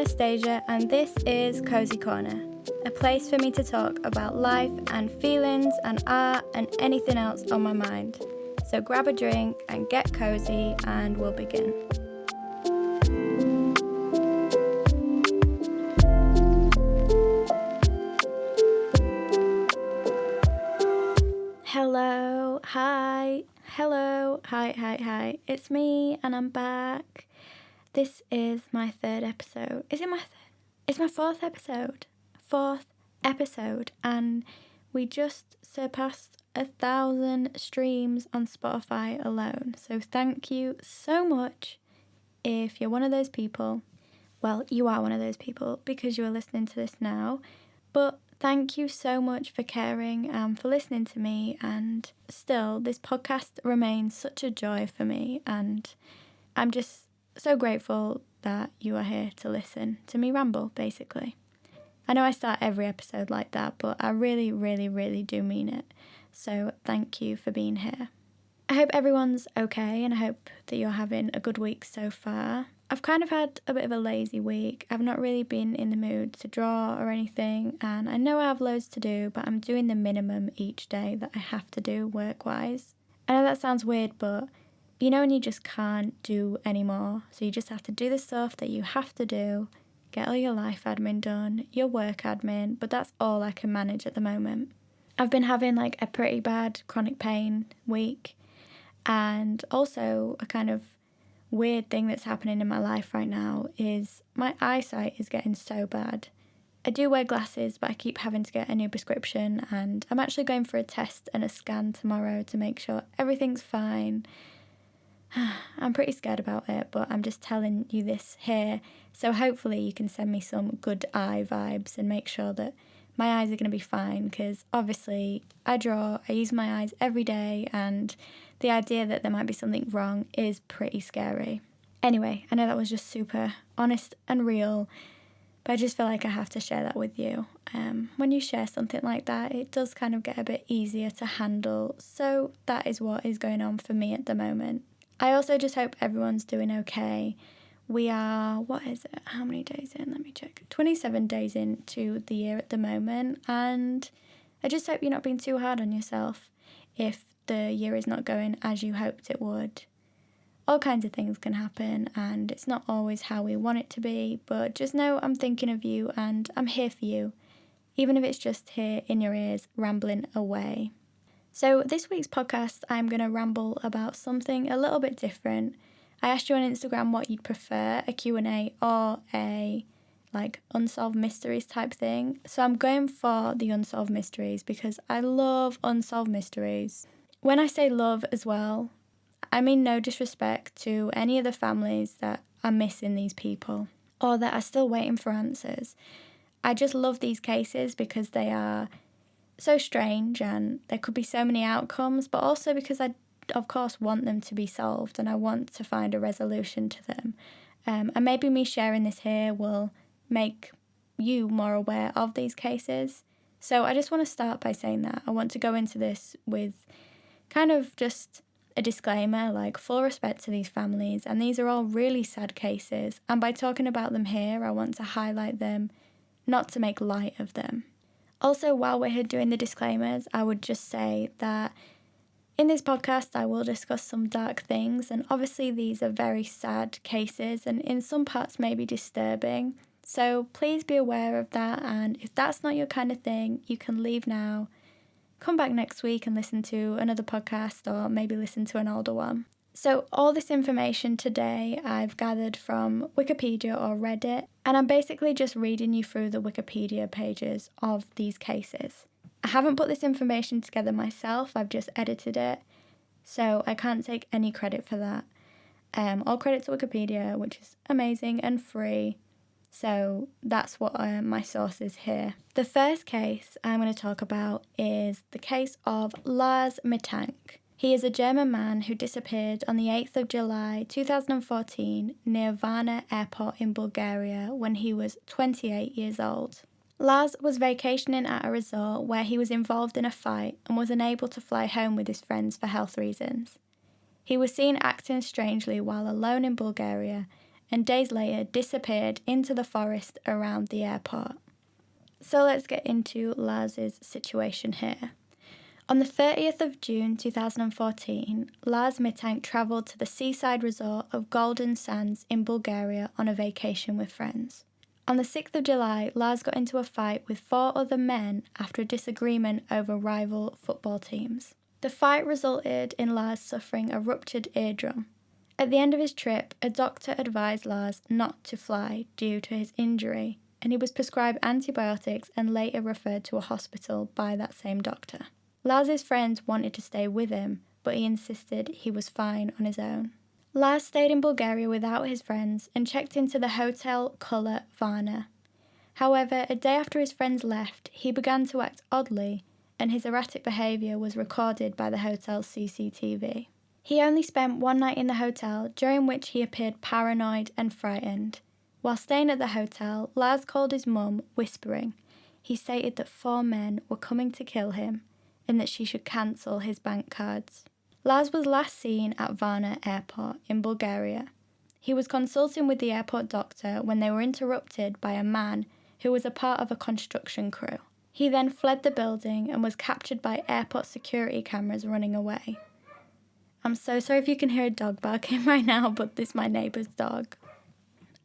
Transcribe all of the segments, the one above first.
Anastasia, and this is Cozy Corner, a place for me to talk about life and feelings and art and anything else on my mind. So grab a drink and get cozy, and we'll begin. Hi. It's me, and I'm back. This is my third episode. Is it my third? It's my fourth episode. And we just surpassed 1,000 streams on Spotify alone. So thank you so much if you're one of those people. Well, you are one of those people because you are listening to this now. But thank you so much for caring and for listening to me. And still, this podcast remains such a joy for me. And I'm just so grateful that you are here to listen to me ramble, basically. I know I start every episode like that, but I really, really, really do mean it. So thank you for being here. I hope everyone's okay and I hope that you're having a good week so far. I've kind of had a bit of a lazy week. I've not really been in the mood to draw or anything, and I know I have loads to do, but I'm doing the minimum each day that I have to do work-wise. I know that sounds weird, but you know when you just can't do anymore, so you just have to do the stuff that you have to do, get all your life admin done, your work admin, but that's all I can manage at the moment. I've been having like a pretty bad chronic pain week, and also a kind of weird thing that's happening in my life right now is my eyesight is getting so bad. I do wear glasses, but I keep having to get a new prescription, and I'm actually going for a test and a scan tomorrow to make sure everything's fine. I'm pretty scared about it, but I'm just telling you this here, so hopefully you can send me some good eye vibes and make sure that my eyes are going to be fine, because obviously I draw, I use my eyes every day, and the idea that there might be something wrong is pretty scary. Anyway, I know that was just super honest and real, but I just feel like I have to share that with you. When you share something like that, it does kind of get a bit easier to handle, so that is what is going on for me at the moment. I also just hope everyone's doing okay. We are, how many days in? Let me check. 27 days into the year at the moment, and I just hope you're not being too hard on yourself if the year is not going as you hoped it would. All kinds of things can happen, and it's not always how we want it to be, but just know I'm thinking of you and I'm here for you, even if it's just here in your ears, rambling away. So this week's podcast, I'm going to ramble about something a little bit different. I asked you on Instagram what you'd prefer, a Q&A or a unsolved mysteries type thing. So I'm going for the unsolved mysteries because I love unsolved mysteries. When I say love as well, I mean no disrespect to any of the families that are missing these people or that are still waiting for answers. I just love these cases because they are so strange and there could be so many outcomes, but also because I, of course, want them to be solved and I want to find a resolution to them. And maybe me sharing this here will make you more aware of these cases. So I just want to start by saying that. I want to go into this with kind of just a disclaimer, like full respect to these families, and these are all really sad cases, and by talking about them here, I want to highlight them, not to make light of them. Also, while we're here doing the disclaimers, I would just say that in this podcast, I will discuss some dark things, and obviously these are very sad cases, and in some parts maybe disturbing, so please be aware of that, and if that's not your kind of thing, you can leave now. Come back next week and listen to another podcast or maybe listen to an older one. So all this information today I've gathered from Wikipedia or Reddit, and I'm basically just reading you through the Wikipedia pages of these cases. I haven't put this information together myself, I've just edited it, so I can't take any credit for that. All credit to Wikipedia, which is amazing and free. So that's what my source is here. The first case I'm going to talk about is the case of Lars Mittank. He is a German man who disappeared on the 8th of July 2014 near Varna Airport in Bulgaria when he was 28 years old. Lars was vacationing at a resort where he was involved in a fight and was unable to fly home with his friends for health reasons. He was seen acting strangely while alone in Bulgaria and days later disappeared into the forest around the airport. So let's get into Laz's situation here. On the 30th of June 2014, Laz Mitank travelled to the seaside resort of Golden Sands in Bulgaria on a vacation with friends. On the 6th of July, Laz got into a fight with 4 other men after a disagreement over rival football teams. The fight resulted in Laz suffering a ruptured eardrum. At the end of his trip, a doctor advised Laz not to fly due to his injury, and he was prescribed antibiotics and later referred to a hospital by that same doctor. Laz's friends wanted to stay with him, but he insisted he was fine on his own. Laz stayed in Bulgaria without his friends and checked into the Hotel Colour Varna. However, a day after his friends left, he began to act oddly, and his erratic behaviour was recorded by the hotel's CCTV. He only spent one night in the hotel, during which he appeared paranoid and frightened. While staying at the hotel, Laz called his mum, whispering. He stated that 4 men were coming to kill him and that she should cancel his bank cards. Laz was last seen at Varna Airport in Bulgaria. He was consulting with the airport doctor when they were interrupted by a man who was a part of a construction crew. He then fled the building and was captured by airport security cameras running away. I'm so sorry if you can hear a dog barking right now, but this is my neighbour's dog.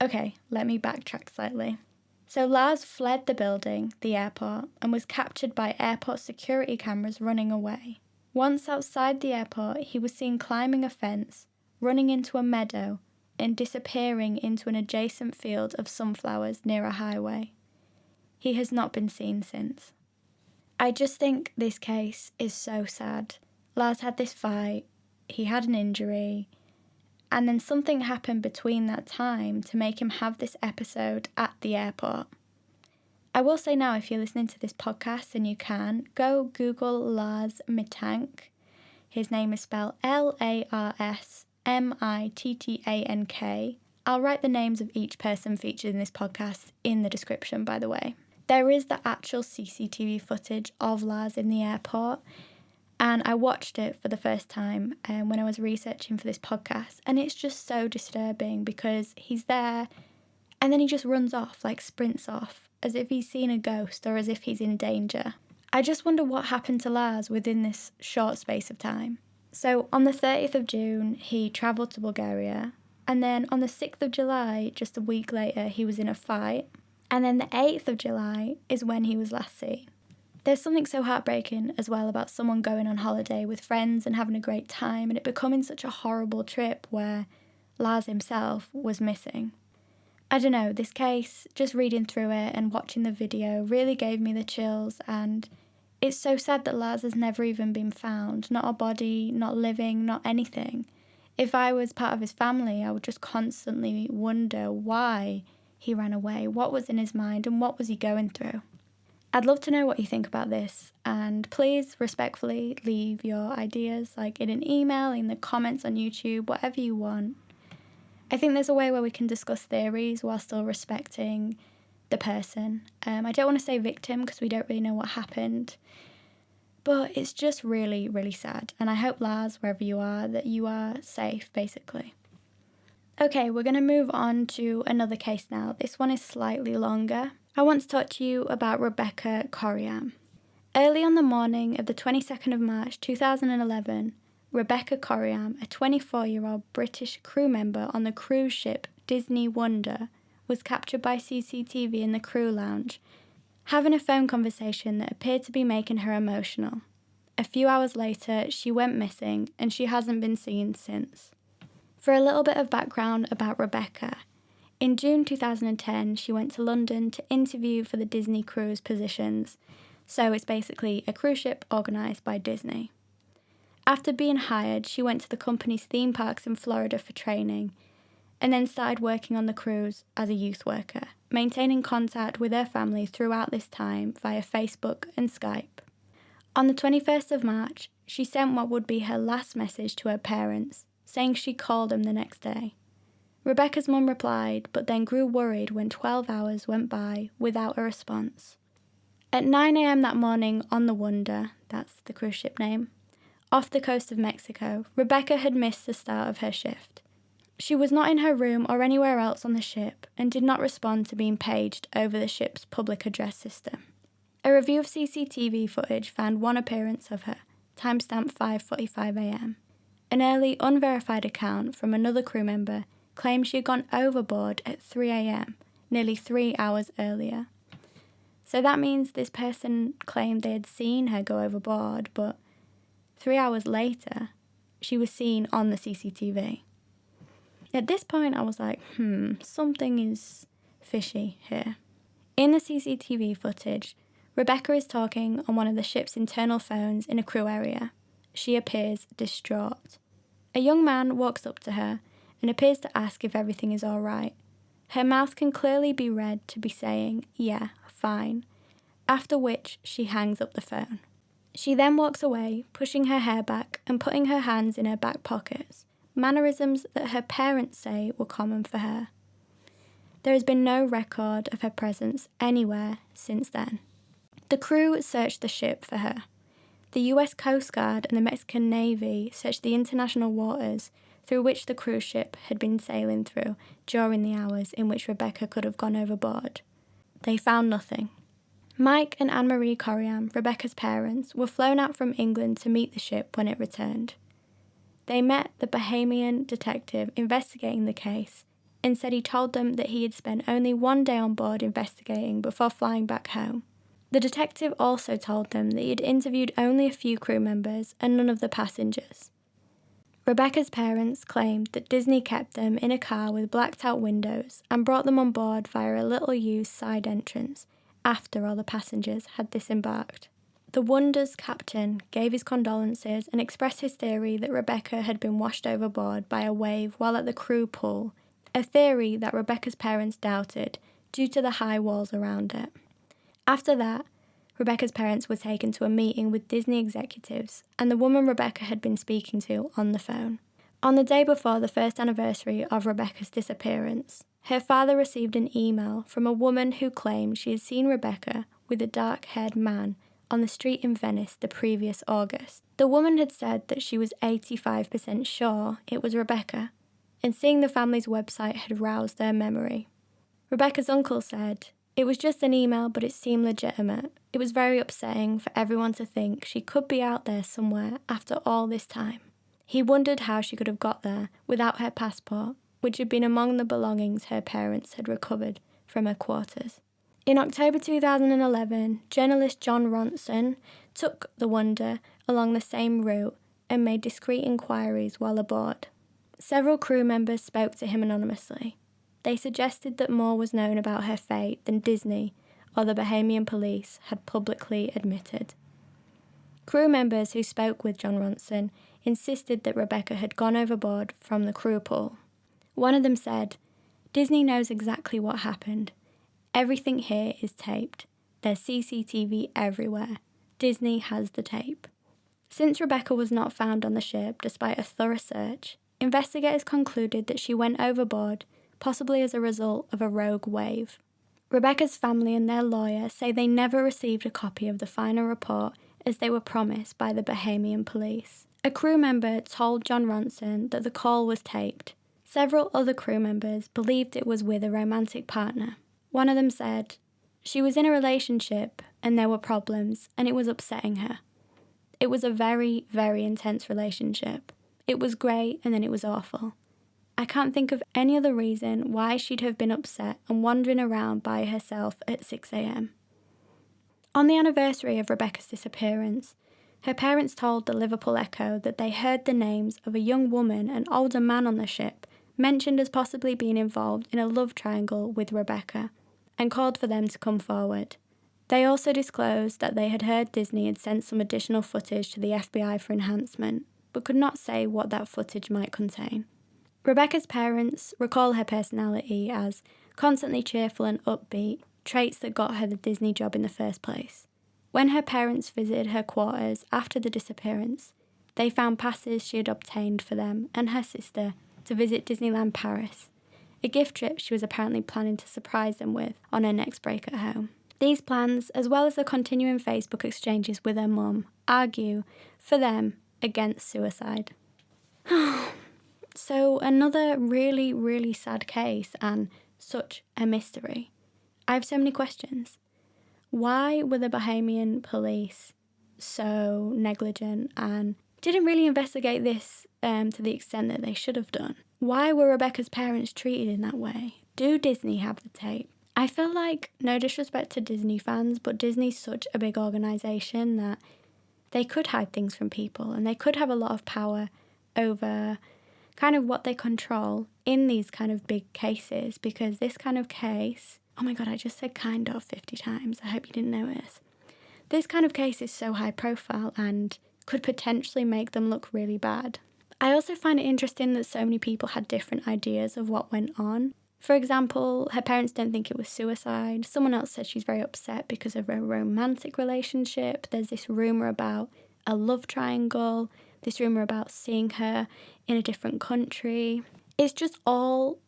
Okay, let me backtrack slightly. So Laz fled the building, the airport, and was captured by airport security cameras running away. Once outside the airport, he was seen climbing a fence, running into a meadow, and disappearing into an adjacent field of sunflowers near a highway. He has not been seen since. I just think this case is so sad. Laz had this fight, he had an injury, and then something happened between that time to make him have this episode at the airport. I will say now, if you're listening to this podcast and you can, go Google Laz Mitank. His name is spelled Larsmittank. I'll write the names of each person featured in this podcast in the description, by the way. There is the actual CCTV footage of Laz in the airport, and I watched it for the first time when I was researching for this podcast, and it's just so disturbing because he's there and then he just runs off, like sprints off, as if he's seen a ghost or as if he's in danger. I just wonder what happened to Laz within this short space of time. So on the 30th of June, he travelled to Bulgaria, and then on the 6th of July, just a week later, he was in a fight, and then the 8th of July is when he was last seen. There's something so heartbreaking as well about someone going on holiday with friends and having a great time and it becoming such a horrible trip where Laz himself was missing. I don't know, this case, just reading through it and watching the video really gave me the chills, and it's so sad that Laz has never even been found. Not a body, not living, not anything. If I was part of his family, I would just constantly wonder why he ran away, what was in his mind and what was he going through. I'd love to know what you think about this, and please respectfully leave your ideas like in an email, in the comments on YouTube, whatever you want. I think there's a way where we can discuss theories while still respecting the person. I don't want to say victim because we don't really know what happened, but it's just really, really sad. And I hope, Laz, wherever you are, that you are safe, basically. Okay, we're going to move on to another case now. This one is slightly longer. I want to talk to you about Rebecca Coryam. Early on the morning of the 22nd of March 2011, Rebecca Coryam, a 24-year-old British crew member on the cruise ship Disney Wonder, was captured by CCTV in the crew lounge, having a phone conversation that appeared to be making her emotional. A few hours later, she went missing and she hasn't been seen since. For a little bit of background about Rebecca, in June 2010, she went to London to interview for the Disney cruise positions, so it's basically a cruise ship organised by Disney. After being hired, she went to the company's theme parks in Florida for training, and then started working on the cruise as a youth worker, maintaining contact with her family throughout this time via Facebook and Skype. On the 21st of March, she sent what would be her last message to her parents, saying she'd call them the next day. Rebecca's mum replied, but then grew worried when 12 hours went by without a response. At 9 a.m. that morning on the Wonder, that's the cruise ship name, off the coast of Mexico, Rebecca had missed the start of her shift. She was not in her room or anywhere else on the ship and did not respond to being paged over the ship's public address system. A review of CCTV footage found one appearance of her, timestamp 5:45 a.m. An early, unverified account from another crew member claimed she had gone overboard at 3 a.m., nearly 3 hours earlier. So that means this person claimed they had seen her go overboard, but 3 hours later, she was seen on the CCTV. At this point, I was like, something is fishy here. In the CCTV footage, Rebecca is talking on one of the ship's internal phones in a crew area. She appears distraught. A young man walks up to her and appears to ask if everything is all right. Her mouth can clearly be read to be saying, "Yeah, fine," after which she hangs up the phone. She then walks away, pushing her hair back and putting her hands in her back pockets, mannerisms that her parents say were common for her. There has been no record of her presence anywhere since then. The crew searched the ship for her. The US Coast Guard and the Mexican Navy searched the international waters through which the cruise ship had been sailing through during the hours in which Rebecca could have gone overboard. They found nothing. Mike and Anne-Marie Coryam, Rebecca's parents, were flown out from England to meet the ship when it returned. They met the Bahamian detective investigating the case and said he told them that he had spent only 1 day on board investigating before flying back home. The detective also told them that he had interviewed only a few crew members and none of the passengers. Rebecca's parents claimed that Disney kept them in a car with blacked-out windows and brought them on board via a little-used side entrance after all the passengers had disembarked. The Wonder's captain gave his condolences and expressed his theory that Rebecca had been washed overboard by a wave while at the crew pool, a theory that Rebecca's parents doubted due to the high walls around it. After that, Rebecca's parents were taken to a meeting with Disney executives and the woman Rebecca had been speaking to on the phone. On the day before the first anniversary of Rebecca's disappearance, her father received an email from a woman who claimed she had seen Rebecca with a dark-haired man on the street in Venice the previous August. The woman had said that she was 85% sure it was Rebecca, and seeing the family's website had roused their memory. Rebecca's uncle said, "It was just an email, but it seemed legitimate. It was very upsetting for everyone to think she could be out there somewhere after all this time." He wondered how she could have got there without her passport, which had been among the belongings her parents had recovered from her quarters. In October 2011, journalist John Ronson took the Wonder along the same route and made discreet inquiries while aboard. Several crew members spoke to him anonymously. They suggested that more was known about her fate than Disney or the Bahamian police had publicly admitted. Crew members who spoke with John Ronson insisted that Rebecca had gone overboard from the crew pool. One of them said, "Disney knows exactly what happened. Everything here is taped. There's CCTV everywhere. Disney has the tape." Since Rebecca was not found on the ship despite a thorough search, investigators concluded that she went overboard, possibly as a result of a rogue wave. Rebecca's family and their lawyer say they never received a copy of the final report as they were promised by the Bahamian police. A crew member told John Ronson that the call was taped. Several other crew members believed it was with a romantic partner. One of them said, "She was in a relationship and there were problems and it was upsetting her. It was a very, very intense relationship. It was great and then it was awful. I can't think of any other reason why she'd have been upset and wandering around by herself at 6 a.m. On the anniversary of Rebecca's disappearance, her parents told the Liverpool Echo that they heard the names of a young woman and older man on the ship mentioned as possibly being involved in a love triangle with Rebecca, and called for them to come forward. They also disclosed that they had heard Disney had sent some additional footage to the FBI for enhancement, but could not say what that footage might contain. Rebecca's parents recall her personality as constantly cheerful and upbeat, traits that got her the Disney job in the first place. When her parents visited her quarters after the disappearance, they found passes she had obtained for them and her sister to visit Disneyland Paris, a gift trip she was apparently planning to surprise them with on her next break at home. These plans, as well as the continuing Facebook exchanges with her mum, argue, for them, against suicide. So another really, really sad case and such a mystery. I have so many questions. Why were the Bahamian police so negligent and didn't really investigate this to the extent that they should have done? Why were Rebecca's parents treated in that way? Do Disney have the tape? I feel like, no disrespect to Disney fans, but Disney's such a big organisation that they could hide things from people and they could have a lot of power over kind of what they control in these kind of big cases, because this kind of case, oh my god, I just said kind of 50 times, I hope you didn't notice. This kind of case is so high profile and could potentially make them look really bad. I also find it interesting that so many people had different ideas of what went on. For example, her parents don't think it was suicide. Someone else said she's very upset because of a romantic relationship. There's this rumour about a love triangle, this rumour about seeing her in a different country. It's just all,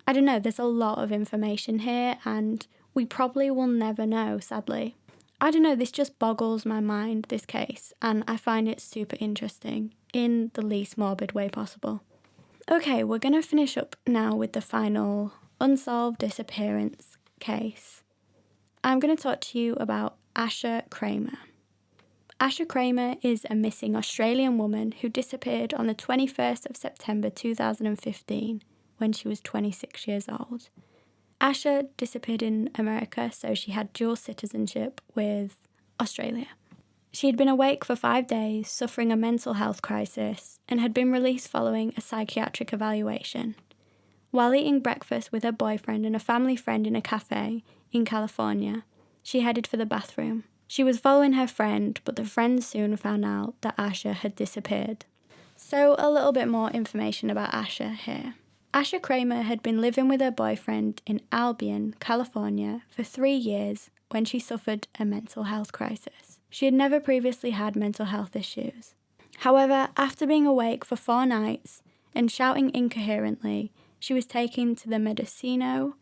I don't know, there's a lot of information here and we probably will never know, sadly. I don't know, this just boggles my mind, this case, and I find it super interesting in the least morbid way possible. Okay, we're going to finish up now with the final unsolved disappearance case. I'm going to talk to you about Asha Kramer. Asha Kramer is a missing Australian woman who disappeared on the 21st of September 2015 when she was 26 years old. Asha disappeared in America, so she had dual citizenship with Australia. She had been awake for 5 days, suffering a mental health crisis, and had been released following a psychiatric evaluation. While eating breakfast with her boyfriend and a family friend in a cafe in California, she headed for the bathroom. She was following her friend, but the friend soon found out that Asha had disappeared. So a little bit more information about Asha here. Asha Kramer had been living with her boyfriend in Albion, California for 3 years when she suffered a mental health crisis. She had never previously had mental health issues. However, after being awake for 4 nights and shouting incoherently, she was taken to the Medicino,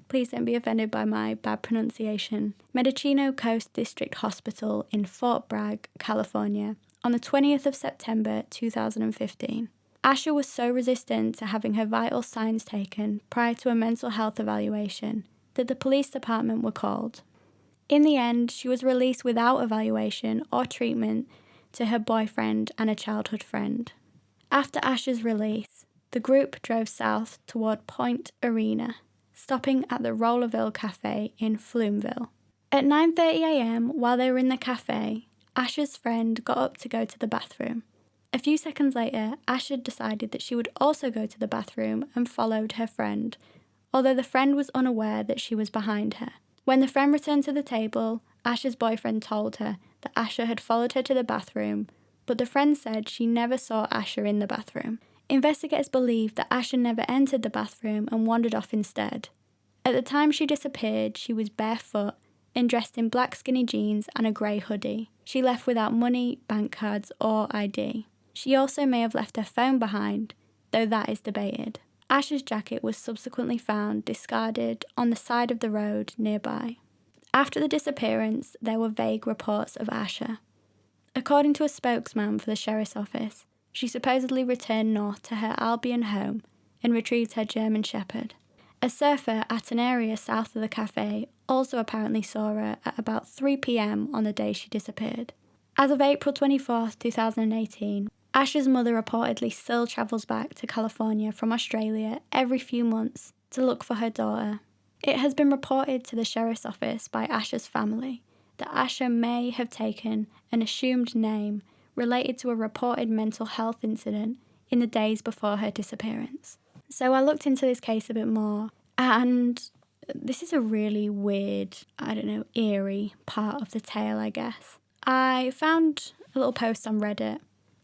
please don't be offended by my bad pronunciation, Medicino Coast District Hospital in Fort Bragg, California, on the 20th of September 2015. Asha was so resistant to having her vital signs taken prior to a mental health evaluation that the police department were called. In the end, she was released without evaluation or treatment to her boyfriend and a childhood friend. After Asha's release, the group drove south toward Point Arena, stopping at the Rollerville Cafe in Flumeville. At 9:30 a.m., while they were in the cafe, Asha's friend got up to go to the bathroom. A few seconds later, Asha decided that she would also go to the bathroom and followed her friend, although the friend was unaware that she was behind her. When the friend returned to the table, Asha's boyfriend told her that Asha had followed her to the bathroom, but the friend said she never saw Asha in the bathroom. Investigators believe that Asha never entered the bathroom and wandered off instead. At the time she disappeared, she was barefoot and dressed in black skinny jeans and a grey hoodie. She left without money, bank cards, or ID. She also may have left her phone behind, though that is debated. Asha's jacket was subsequently found discarded on the side of the road nearby. After the disappearance, there were vague reports of Asha. According to a spokesman for the sheriff's office, she supposedly returned north to her Albion home and retrieved her German Shepherd. A surfer at an area south of the cafe also apparently saw her at about 3 p.m. on the day she disappeared. As of April 24, 2018, Asha's mother reportedly still travels back to California from Australia every few months to look for her daughter. It has been reported to the sheriff's office by Asha's family that Asha may have taken an assumed name related to a reported mental health incident in the days before her disappearance. So I looked into this case a bit more, and this is a really weird, eerie part of the tale, I guess. I found a little post on Reddit,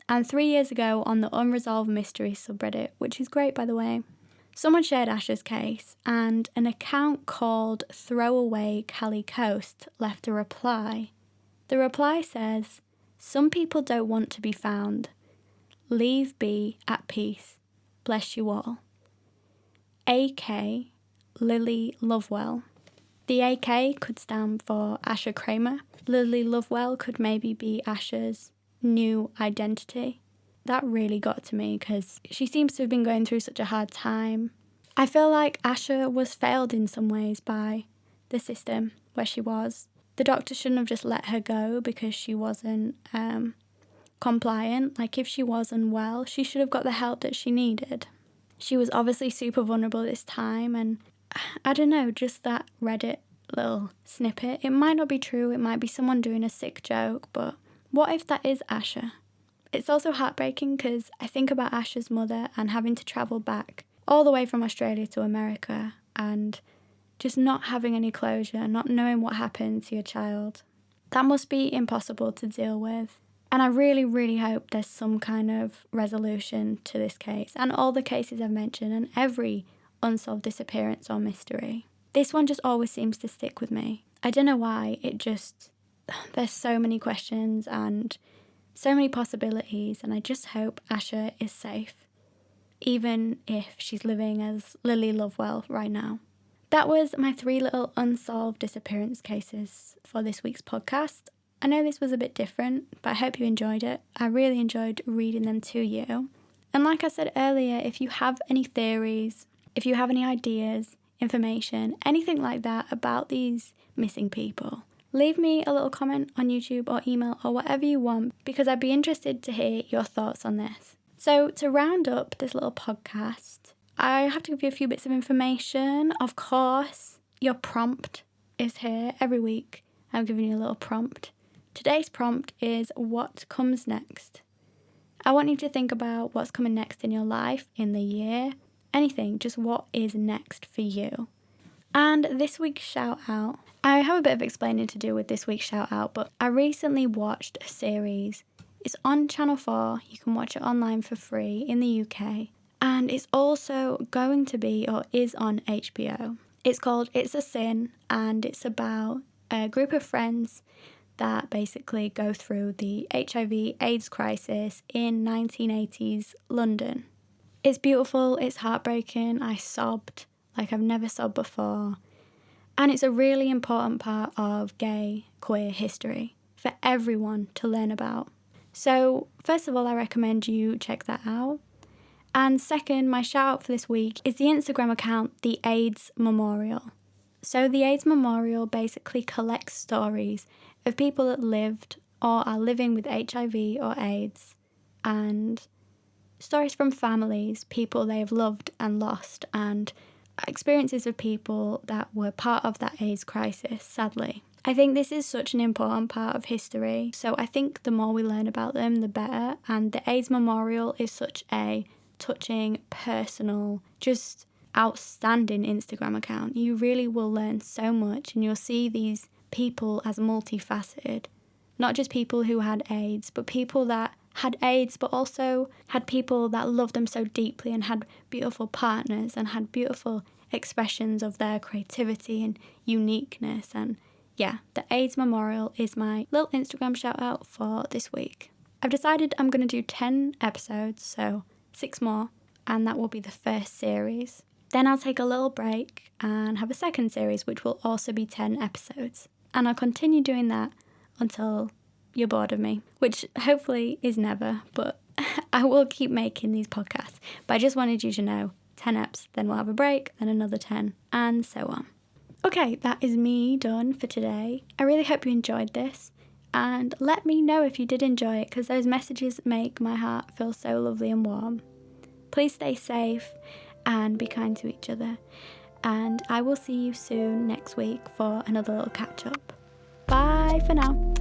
and 3 years ago on the Unresolved Mysteries subreddit, which is great by the way, someone shared Asha's case, and an account called Throwaway Cali Coast left a reply. The reply says, "Some people don't want to be found. Leave be at peace. Bless you all. A.K. Lily Lovewell." The A.K. could stand for Asha Kramer. Lily Lovewell could maybe be Asha's new identity. that really got to me because she seems to have been going through such a hard time. I feel like Asha was failed in some ways by the system where she was. The doctor shouldn't have just let her go because she wasn't compliant. Like, if she was unwell, she should have got the help that she needed. She was obviously super vulnerable this time, and I don't know, just that Reddit little snippet. It might not be true, it might be someone doing a sick joke, but what if that is Asha? It's also heartbreaking because I think about Asha's mother and having to travel back all the way from Australia to America and just not having any closure, not knowing what happened to your child. That must be impossible to deal with. And I really, really hope there's some kind of resolution to this case and all the cases I've mentioned and every unsolved disappearance or mystery. This one just always seems to stick with me. I don't know why, there's so many questions and so many possibilities, and I just hope Asha is safe, even if she's living as Lily Lovewell right now. That was my 3 little unsolved disappearance cases for this week's podcast. I know this was a bit different, but I hope you enjoyed it. I really enjoyed reading them to you. And like I said earlier, if you have any theories, if you have any ideas, information, anything like that about these missing people, leave me a little comment on YouTube or email or whatever you want, because I'd be interested to hear your thoughts on this. So to round up this little podcast, I have to give you a few bits of information. Of course, your prompt is here every week. I'm giving you a little prompt. Today's prompt is what comes next. I want you to think about what's coming next in your life, in the year, anything, just what is next for you. And this week's shout out, I have a bit of explaining to do with this week's shout out, but I recently watched a series. It's on Channel 4, you can watch it online for free in the UK, and it's also going to be or is on HBO. It's called It's a Sin, and it's about a group of friends that basically go through the HIV/AIDS crisis in 1980s London. It's beautiful, it's heartbreaking, I sobbed like I've never sobbed before, and it's a really important part of gay, queer history for everyone to learn about. So first of all, I recommend you check that out. And second, my shout out for this week is the Instagram account, The AIDS Memorial. So the AIDS Memorial basically collects stories of people that lived or are living with HIV or AIDS, and stories from families, people they have loved and lost, and experiences of people that were part of that AIDS crisis, sadly. I think this is such an important part of history, so I think the more we learn about them, the better, and the AIDS Memorial is such a touching, personal, just outstanding Instagram account. You really will learn so much, and you'll see these people as multifaceted. Not just people who had AIDS, but people that had AIDS but also had people that loved them so deeply and had beautiful partners and had beautiful expressions of their creativity and uniqueness. And yeah, the AIDS Memorial is my little Instagram shout out for this week. I've decided I'm going to do 10 episodes, so 6 more, and that will be the first series. Then I'll take a little break and have a second series, which will also be 10 episodes. And I'll continue doing that until you're bored of me, which hopefully is never, but I will keep making these podcasts. But I just wanted you to know, 10 eps, then we'll have a break, then another 10, and so on. Okay, that is me done for today. I really hope you enjoyed this, and let me know if you did enjoy it, because those messages make my heart feel so lovely and warm. Please stay safe and be kind to each other, and I will see you soon next week for another little catch up. Bye for now.